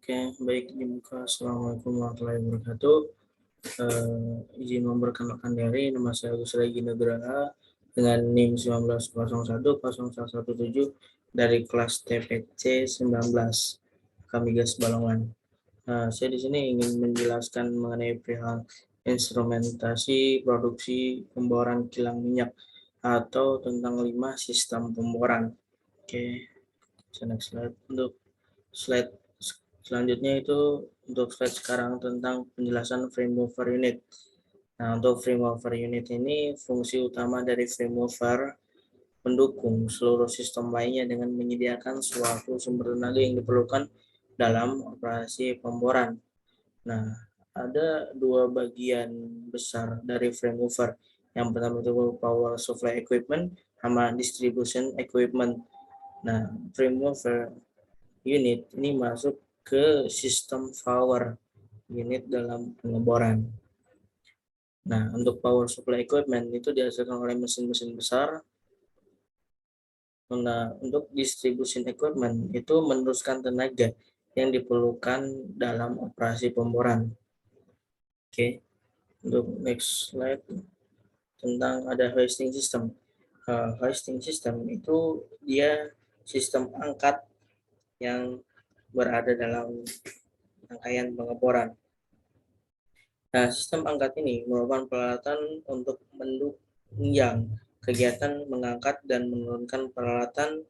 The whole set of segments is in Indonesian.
Oke, baik dibuka. Assalamualaikum warahmatullahi wabarakatuh. Izin memperkenalkan diri, nama saya Agus Regi Nugraha dengan NIM 19010117 dari kelas TPC 19 Kamigas Balongan. Saya di sini ingin menjelaskan mengenai perihal instrumentasi produksi pemboran kilang minyak atau tentang 5 sistem pemboran. Oke, next slide. Untuk slide selanjutnya itu untuk slide sekarang tentang penjelasan frame mover unit. Nah, untuk frame mover unit ini fungsi utama dari frame mover mendukung seluruh sistem lainnya dengan menyediakan suatu sumber tenaga yang diperlukan dalam operasi pemboran. Nah, ada dua bagian besar dari frame mover. Yang pertama itu power supply equipment sama distribution equipment. Nah, frame mover unit ini masuk ke sistem power unit dalam pengeboran. Nah, untuk power supply equipment itu dihasilkan oleh mesin-mesin besar. Nah, untuk distribution equipment itu meneruskan tenaga yang diperlukan dalam operasi pemboran. Oke, untuk next slide tentang ada hoisting system. Hoisting system itu dia sistem angkat yang berada dalam rangkaian pengeboran. Nah, sistem angkat ini merupakan peralatan untuk menunjang kegiatan mengangkat dan menurunkan peralatan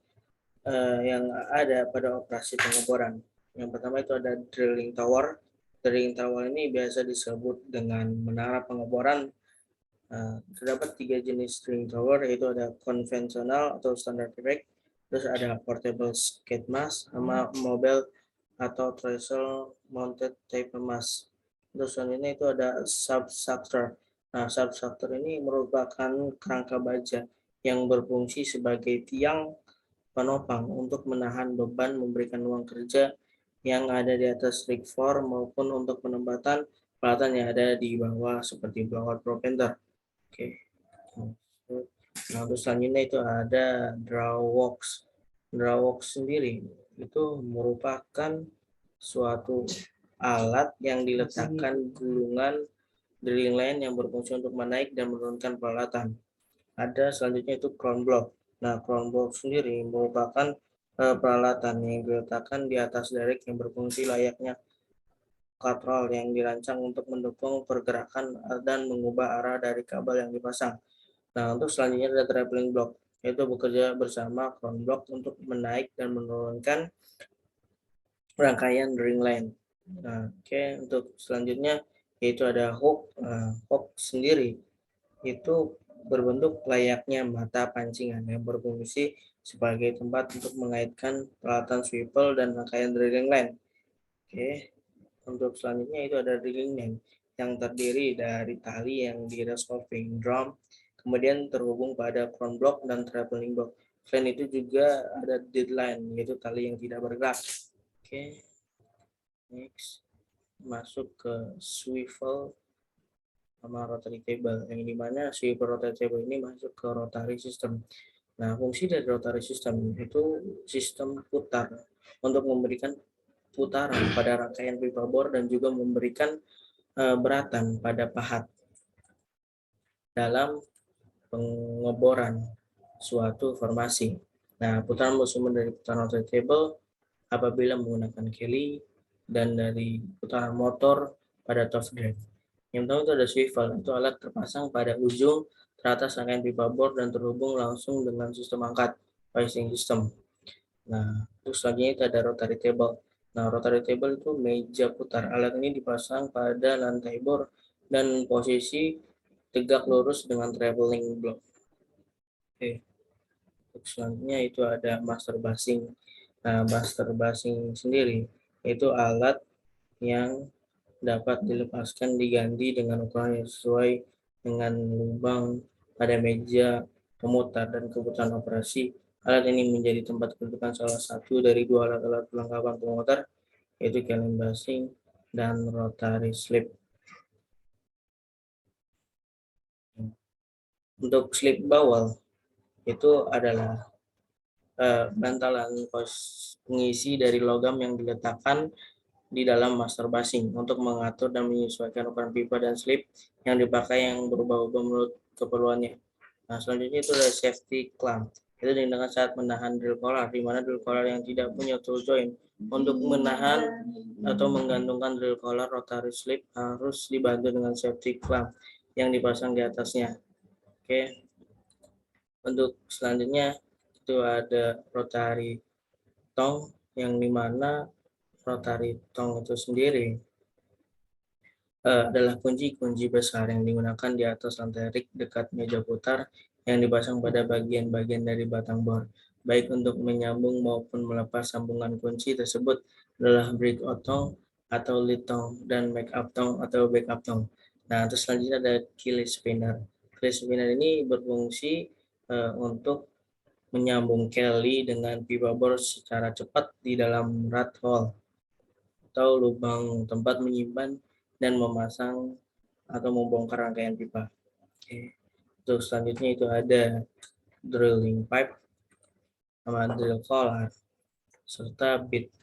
yang ada pada operasi pengeboran. Yang pertama itu ada drilling tower. Drilling tower ini biasa disebut dengan menara pengeboran. Terdapat 3 jenis drilling tower, yaitu ada konvensional atau standar direct, terus ada portable skate mast, sama mobile atau trestle mounted taper mast. Terus selanjutnya itu ada substructure. Nah, substructure ini merupakan kerangka baja yang berfungsi sebagai tiang penopang untuk menahan beban, memberikan ruang kerja yang ada di atas rig floor maupun untuk penempatan peralatan yang ada di bawah seperti blower propender. Oke. Nah, terus selanjutnya itu ada drawworks. Drawworks sendiri itu merupakan suatu alat yang diletakkan gulungan drilling line yang berfungsi untuk menaik dan menurunkan peralatan. Ada selanjutnya itu crown block. Nah, crown block sendiri merupakan peralatan yang diletakkan di atas derek yang berfungsi layaknya katrol yang dirancang untuk mendukung pergerakan dan mengubah arah dari kabel yang dipasang. Nah, untuk selanjutnya ada traveling block, yaitu bekerja bersama crown block untuk menaik dan menurunkan rangkaian drilling line. Nah, oke, untuk selanjutnya yaitu ada hook. Hook sendiri itu berbentuk layaknya mata pancingan yang berfungsi sebagai tempat untuk mengaitkan peralatan swivel dan rangkaian drilling line. Oke, untuk selanjutnya itu ada drilling line yang terdiri dari tali yang di-resolving drum, kemudian terhubung pada crown block dan traveling block. Selain itu juga ada deadline, yaitu tali yang tidak bergerak. Oke, next masuk ke swivel sama rotary table, yang dimana swivel rotary table ini masuk ke rotary system. Nah, fungsi dari rotary system itu sistem putar untuk memberikan putaran pada rangkaian pipa bor dan juga memberikan beratan pada pahat dalam pengeboran suatu formasi. Nah, putaran bersumber dari putaran rotary table apabila menggunakan Kelly dan dari putaran motor pada top drive. Yang pertama itu ada swivel, itu alat terpasang pada ujung teratas rangkaian pipa bor dan terhubung langsung dengan sistem angkat, hoisting system. Nah, terus selanjutnya itu ada rotary table. Nah, rotary table itu meja putar. Alat ini dipasang pada lantai bor dan posisi tegak lurus dengan traveling block. Oke. Terus selanjutnya itu ada master bushing. Nah, master bushing sendiri itu alat yang dapat dilepaskan diganti dengan ukuran yang sesuai dengan lubang pada meja pemutar dan kebutuhan operasi. Alat ini menjadi tempat kedudukan salah satu dari 2 alat-alat perlengkapan pemutar, yaitu Kelly bushing dan rotary slip. Untuk slip bawal itu adalah bantalan pengisi dari logam yang diletakkan di dalam master busing untuk mengatur dan menyesuaikan ukuran pipa dan slip yang dipakai yang berubah-ubah menurut keperluannya. Nah, selanjutnya itu ada safety clamp. Itu digunakan saat menahan drill collar, di mana drill collar yang tidak punya tool joint untuk menahan atau menggantungkan drill collar rotary slip harus dibantu dengan safety clamp yang dipasang di atasnya. Oke. Untuk selanjutnya itu ada rotary tong, yang dimana rotary tong itu sendiri adalah kunci-kunci besar yang digunakan di atas lantai rig dekat meja putar yang dipasang pada bagian-bagian dari batang bor. Baik untuk menyambung maupun melepas sambungan kunci tersebut adalah break out tong atau lead tong dan make up tong atau backup tong. Nah, terus selanjutnya ada keyless spinner. Keyless spinner ini berfungsi untuk menyambung keli dengan pipa bor secara cepat di dalam rat hole atau lubang tempat menyimpan dan memasang atau membongkar rangkaian pipa. Oke. Untuk selanjutnya itu ada drilling pipe sama drill collar serta bit.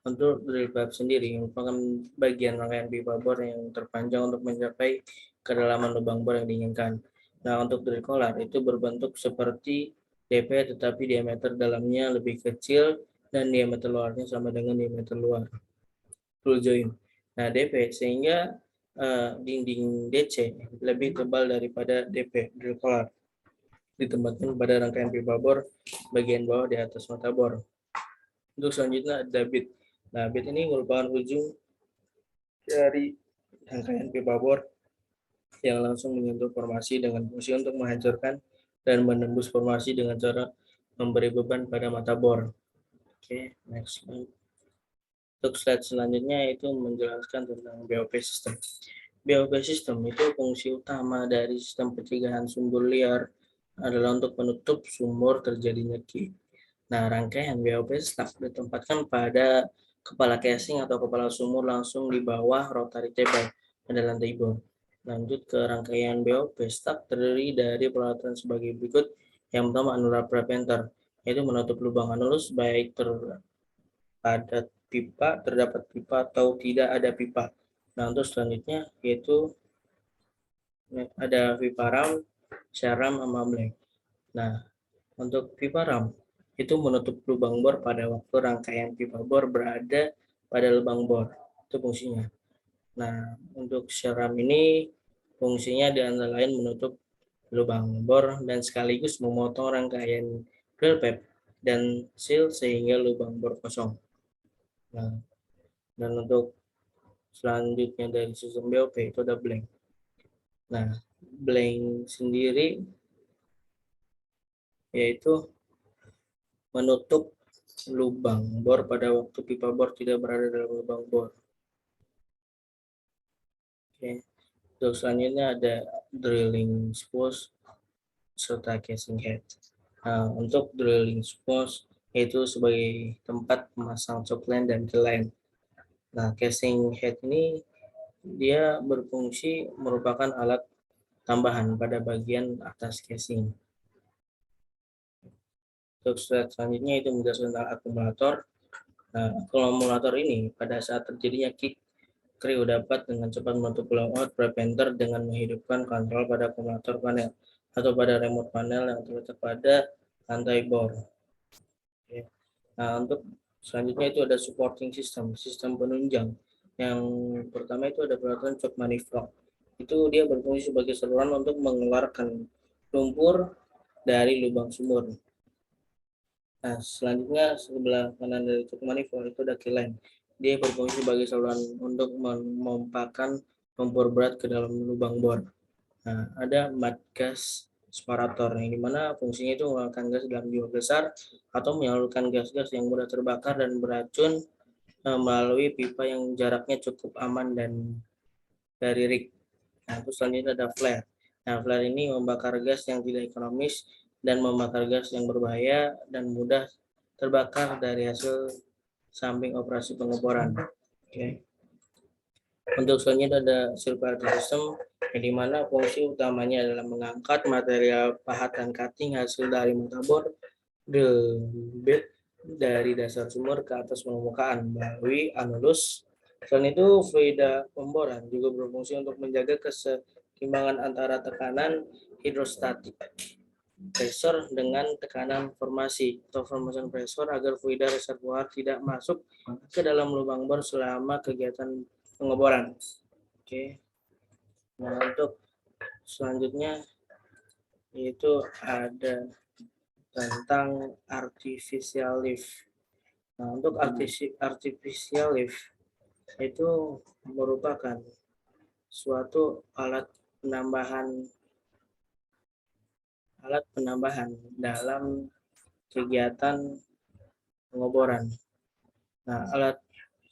Untuk drill pipe sendiri merupakan bagian rangkaian pipa bor yang terpanjang untuk mencapai kedalaman lubang bor yang diinginkan. Nah, untuk drill collar itu berbentuk seperti DP tetapi diameter dalamnya lebih kecil dan diameter luarnya sama dengan diameter luar tool joint. Nah, DP sehingga dinding DC lebih tebal daripada DP drill collar ditempatkan pada rangkaian pipa bor bagian bawah di atas mata bor. Untuk selanjutnya ada bit. Nah, bit ini merupakan ujung dari rangkaian pipa bor yang langsung menyentuh formasi dengan fungsi untuk menghancurkan dan menembus formasi dengan cara memberi beban pada mata bor. Oke, next slide. Untuk slide selanjutnya itu menjelaskan tentang BOP system. BOP system itu fungsi utama dari sistem pencegahan sumber liar adalah untuk menutup sumur terjadinya leak. Nah, rangkaian BOP stack ditempatkan pada kepala casing atau kepala sumur langsung di bawah rotary table pada lantai bor. Lanjut ke rangkaian BOP stack terdiri dari peralatan sebagai berikut. Yang pertama, annular preventer, yaitu menutup lubang anulus baik terdapat pipa atau tidak ada pipa. Nah, untuk selanjutnya yaitu ada pipa ram, sharam, sama blank. Nah, untuk pipa ram itu menutup lubang bor pada waktu rangkaian pipa bor berada pada lubang bor. Itu fungsinya. Nah, untuk sharam ini fungsinya di antara lain menutup lubang bor dan sekaligus memotong rangkaian drill pipe dan seal sehingga lubang bor kosong. Nah, dan untuk selanjutnya dari sistem BOP itu ada blank. Nah, blank sendiri yaitu menutup lubang bor pada waktu pipa bor tidak berada dalam lubang bor. Oke. Untuk selanjutnya ada drilling spose serta casing head. Nah, untuk drilling spose itu sebagai tempat memasang choke line dan kill line. Nah, casing head ini dia berfungsi merupakan alat tambahan pada bagian atas casing. Untuk slide selanjutnya itu menjelaskan tentang akumulator. Nah, akumulator ini pada saat terjadinya kick, crew dapat dengan cepat menutup blowout preventer dengan menghidupkan kontrol pada akumulator panel atau pada remote panel yang terletak pada lantai bor. Oke. Nah, untuk selanjutnya itu ada supporting system, sistem penunjang. Yang pertama itu ada peralatan choke manifold. Itu dia berfungsi sebagai saluran untuk mengeluarkan lumpur dari lubang sumur. Nah, selanjutnya sebelah kanan dari choke manifold itu ada kill line. Dia berfungsi sebagai saluran untuk memompakan lumpur berat ke dalam lubang bor. Nah, ada mud gas separator yang dimana fungsinya itu mengeluarkan gas dalam jumlah besar atau menyalurkan gas-gas yang mudah terbakar dan beracun melalui pipa yang jaraknya cukup aman dan dari rig. Nah, terus selanjutnya ada flare. Nah, flare ini membakar gas yang tidak ekonomis dan membakar gas yang berbahaya dan mudah terbakar dari hasil samping operasi pengeboran. Oke. Untuk selanjutnya ada circular system yang dimana fungsi utamanya adalah mengangkat material pahat dan cutting hasil dari motor drill bit dari dasar sumur ke atas permukaan melalui anulus Selain itu, fluida pemboran juga berfungsi untuk menjaga keseimbangan antara tekanan hidrostatik pressure dengan tekanan formasi atau formation pressure agar fluida reservoir tidak masuk ke dalam lubang bor selama kegiatan pengeboran. Oke. Nah, untuk selanjutnya itu ada tentang artificial lift. Nah, untuk artificial lift itu merupakan suatu alat penambahan dalam kegiatan pengeboran. Nah, alat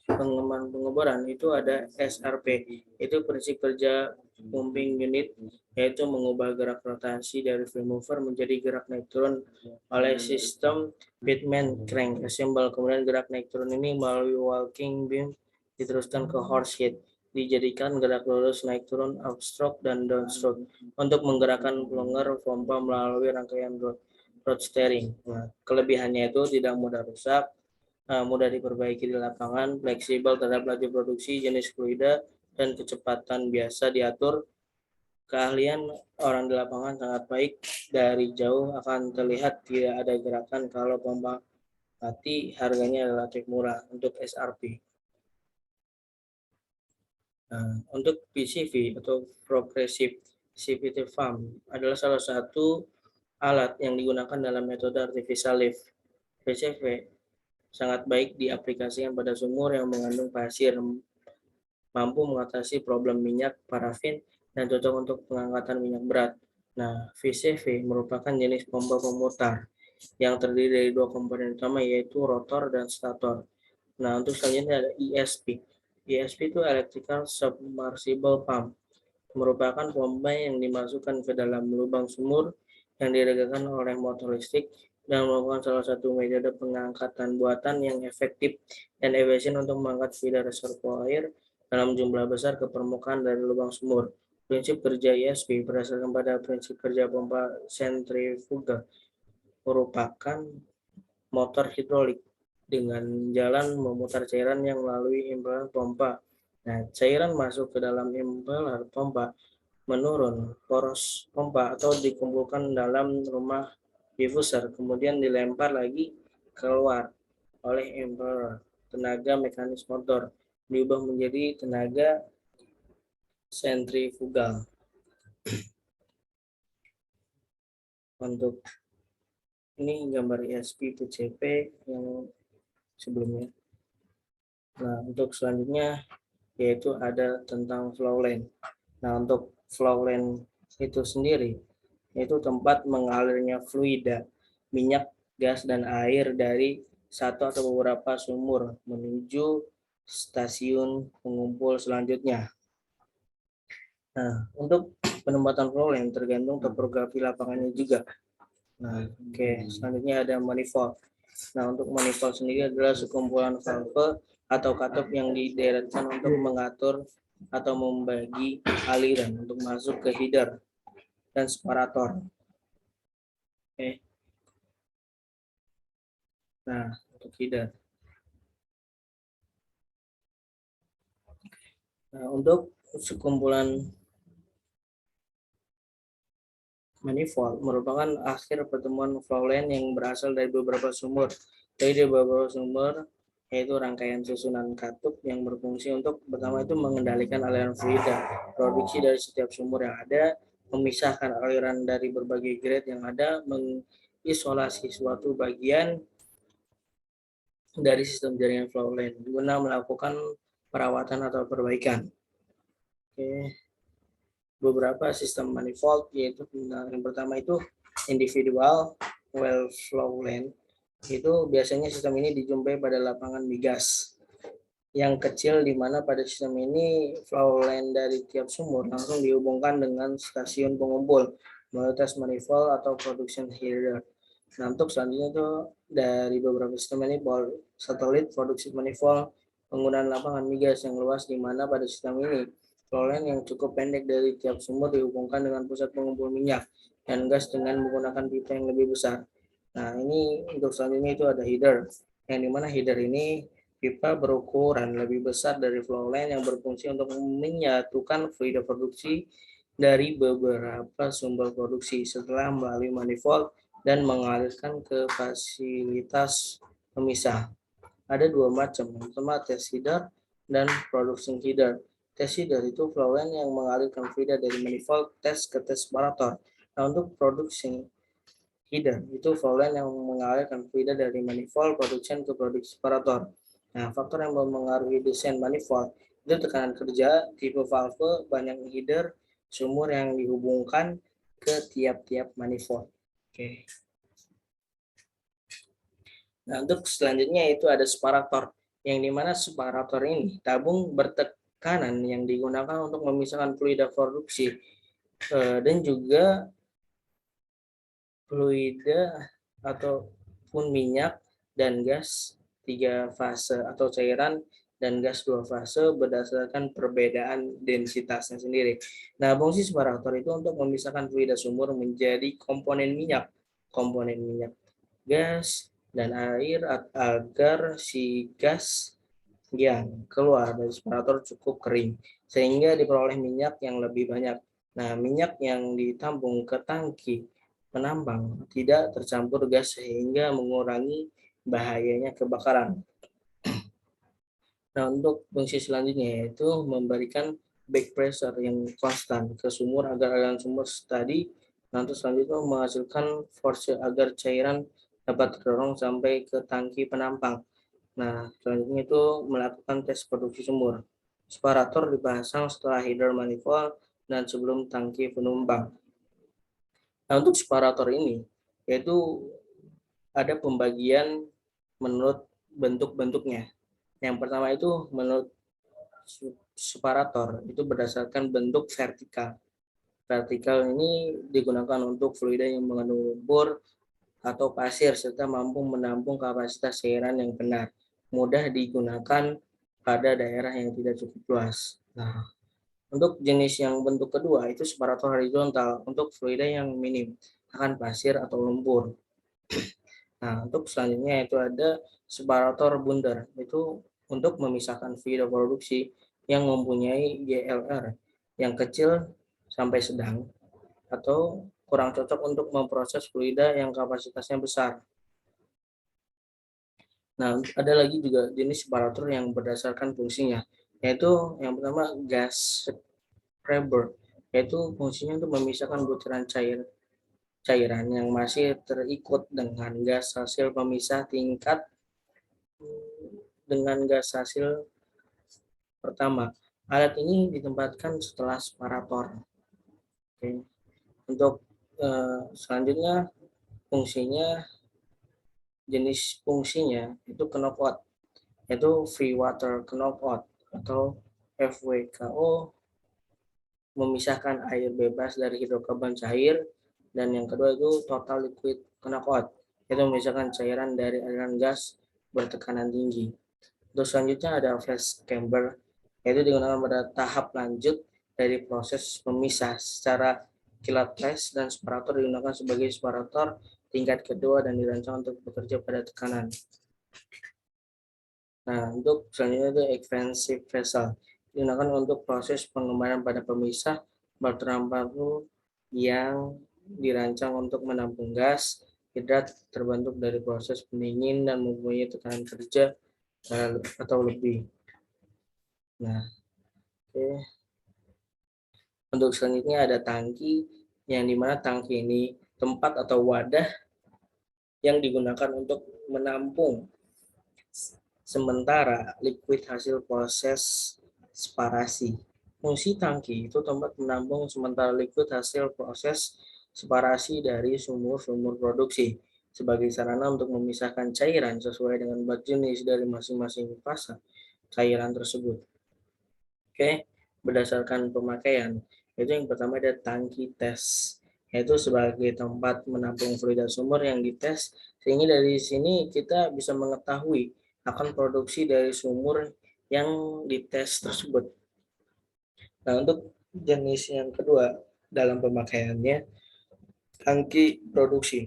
pengeboran itu ada SRP, itu prinsip kerja pumping unit, yaitu mengubah gerak rotasi dari flame mover menjadi gerak naik turun oleh sistem Pitman crank assemble. Kemudian gerak naik turun ini melalui walking beam diteruskan ke horse head, dijadikan gerak lurus naik turun upstroke dan downstroke untuk menggerakkan plunger pompa melalui rangkaian rod steering. Nah, kelebihannya itu tidak mudah rusak, mudah diperbaiki di lapangan, fleksibel terhadap laju produksi, jenis fluida, dan kecepatan biasa diatur. Keahlian orang di lapangan sangat baik, dari jauh akan terlihat tidak ada gerakan kalau pompa mati, harganya relatif murah untuk SRP. Nah, untuk PCV atau Progressive CVT Pump adalah salah satu alat yang digunakan dalam metode artificial lift. PCV sangat baik diaplikasikan pada sumur yang mengandung pasir, mampu mengatasi problem minyak parafin, dan cocok untuk pengangkatan minyak berat. Nah, VCV merupakan jenis pompa pemutar yang terdiri dari dua komponen utama, yaitu rotor dan stator. Nah, untuk selanjutnya ada ESP. ESP itu Electrical Submersible Pump, merupakan pompa yang dimasukkan ke dalam lubang sumur yang diregangkan oleh motor listrik dan merupakan salah satu metode pengangkatan buatan yang efektif dan efisien untuk mengangkat feeder reservoir dalam jumlah besar ke permukaan dari lubang sumur. Prinsip kerja ESP berdasarkan pada prinsip kerja pompa sentrifuga, merupakan motor hidrolik dengan jalan memutar cairan yang melalui impeller pompa. Nah, cairan masuk ke dalam impeller pompa, menurun poros pompa atau dikumpulkan dalam rumah diffuser, kemudian dilempar lagi keluar oleh impeller. Tenaga mekanis motor diubah menjadi tenaga sentrifugal. Untuk ini gambar ESP PCP yang sebelumnya. Nah, untuk selanjutnya yaitu ada tentang flow line. Nah, untuk flow line itu sendiri yaitu tempat mengalirnya fluida, minyak, gas, dan air dari satu atau beberapa sumur menuju stasiun pengumpul selanjutnya. Nah, untuk penempatan flow line tergantung topografi lapangannya juga. Nah, oke, selanjutnya ada manifold. Nah, untuk manifold sendiri adalah sekumpulan valve atau katup yang dideretkan untuk mengatur atau membagi aliran untuk masuk ke header dan separator. Oke. Nah, untuk header. Nah, untuk sekumpulan manifold merupakan akhir pertemuan flow line yang berasal dari beberapa sumber. Dari beberapa sumber yaitu rangkaian susunan katup yang berfungsi untuk pertama itu mengendalikan aliran fluida produksi dari setiap sumur yang ada, memisahkan aliran dari berbagai grade yang ada, mengisolasi suatu bagian dari sistem jaringan flow line guna melakukan perawatan atau perbaikan. Oke. Beberapa sistem manifold, yaitu yang pertama itu individual well flow line. Itu biasanya sistem ini dijumpai pada lapangan migas yang kecil, di mana pada sistem ini flow line dari tiap sumur langsung dihubungkan dengan stasiun pengumpul melalui tes manifold atau production header. Nah, untuk selanjutnya itu dari beberapa sistem ini satelit produksi manifold, penggunaan lapangan migas yang luas, di mana pada sistem ini flow line yang cukup pendek dari tiap sumur dihubungkan dengan pusat pengumpul minyak dan gas dengan menggunakan pipa yang lebih besar. Nah, ini untuk selanjutnya itu ada header, yang dimana header ini Pipa berukuran lebih besar dari flow line yang berfungsi untuk menyatukan fluida produksi dari beberapa sumber produksi setelah melalui manifold dan mengalirkan ke fasilitas pemisah. Ada dua macam, yang pertama test header dan production header. Test header itu flow line yang mengalirkan fluida dari manifold test ke test separator. Nah, untuk production header itu flow line yang mengalirkan fluida dari manifold production ke produksi separator. Nah, faktor yang mempengaruhi desain manifold itu tekanan kerja, tipe valve, banyak header, sumur yang dihubungkan ke tiap-tiap manifold. Oke. Nah, untuk selanjutnya itu ada separator, yang dimana separator ini tabung bertekanan yang digunakan untuk memisahkan fluida produksi dan juga fluida ataupun minyak dan gas 3 fase atau cairan dan gas 2 fase berdasarkan perbedaan densitasnya sendiri. Nah, fungsi separator itu untuk memisahkan fluida sumur menjadi komponen minyak gas, dan air agar si gas yang keluar dari separator cukup kering, sehingga diperoleh minyak yang lebih banyak. Nah, minyak yang ditampung ke tangki penambang tidak tercampur gas sehingga mengurangi bahayanya kebakaran. Nah, untuk fungsi selanjutnya yaitu memberikan back pressure yang konstan ke sumur agar aliran sumur tadi nanti selanjutnya menghasilkan force agar cairan dapat terdorong sampai ke tangki penampang. Nah, selanjutnya itu melakukan tes produksi sumur. Separator dipasang setelah header manifold dan sebelum tangki penumpang. Nah, untuk separator ini yaitu ada pembagian menurut bentuk-bentuknya. Yang pertama itu menurut separator itu berdasarkan bentuk vertikal. Vertikal ini digunakan untuk fluida yang mengandung lumpur atau pasir serta mampu menampung kapasitas cairan yang benar. Mudah digunakan pada daerah yang tidak cukup luas. Nah, untuk jenis yang bentuk kedua itu separator horizontal untuk fluida yang minim, akan pasir atau lumpur. Nah, untuk selanjutnya itu ada separator bundar, itu untuk memisahkan fluida produksi yang mempunyai GLR yang kecil sampai sedang atau kurang cocok untuk memproses fluida yang kapasitasnya besar. Nah, ada lagi juga jenis separator yang berdasarkan fungsinya, yaitu yang pertama gas scrubber, yaitu fungsinya untuk memisahkan butiran cairan yang masih terikut dengan gas hasil pemisah tingkat dengan gas hasil pertama. Alat ini ditempatkan setelah separator. Oke. Untuk selanjutnya jenis fungsinya itu knockout, yaitu free water knockout atau FWKO, memisahkan air bebas dari hidrokarbon cair, dan yang kedua itu total liquid knockout, yaitu memisahkan cairan dari aliran gas bertekanan tinggi. Terus selanjutnya ada flash chamber, yaitu digunakan pada tahap lanjut dari proses pemisah secara kilat flash, dan separator digunakan sebagai separator tingkat kedua dan dirancang untuk bekerja pada tekanan. Nah, untuk selanjutnya itu expansive vessel, digunakan untuk proses pengembangan pada pemisah baterai paru yang dirancang untuk menampung gas hidrat terbentuk dari proses pendingin dan mempunyai tekanan kerja atau lebih. Nah, oke. Untuk selanjutnya ada tangki, yang dimana tangki ini tempat atau wadah yang digunakan untuk menampung sementara liquid hasil proses separasi. Fungsi tangki itu tempat menampung sementara liquid hasil proses separasi dari sumur-sumur produksi sebagai sarana untuk memisahkan cairan sesuai dengan jenis dari masing-masing fase cairan tersebut. Oke, berdasarkan pemakaian, itu yang pertama ada tangki tes, yaitu sebagai tempat menampung fluida sumur yang dites, sehingga dari sini kita bisa mengetahui akan produksi dari sumur yang dites tersebut. Nah, untuk jenis yang kedua dalam pemakaiannya, tangki produksi,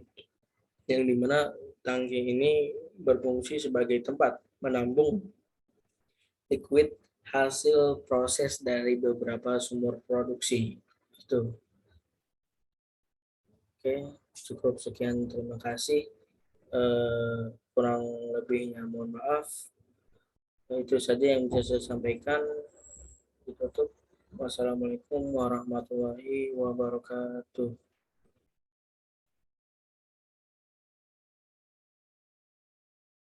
yang dimana tangki ini berfungsi sebagai tempat menampung liquid hasil proses dari beberapa sumber produksi. Itu. Oke, cukup sekian. Terima kasih. Kurang lebihnya mohon maaf. Itu saja yang bisa saya sampaikan. Ditutup. Wassalamualaikum warahmatullahi wabarakatuh.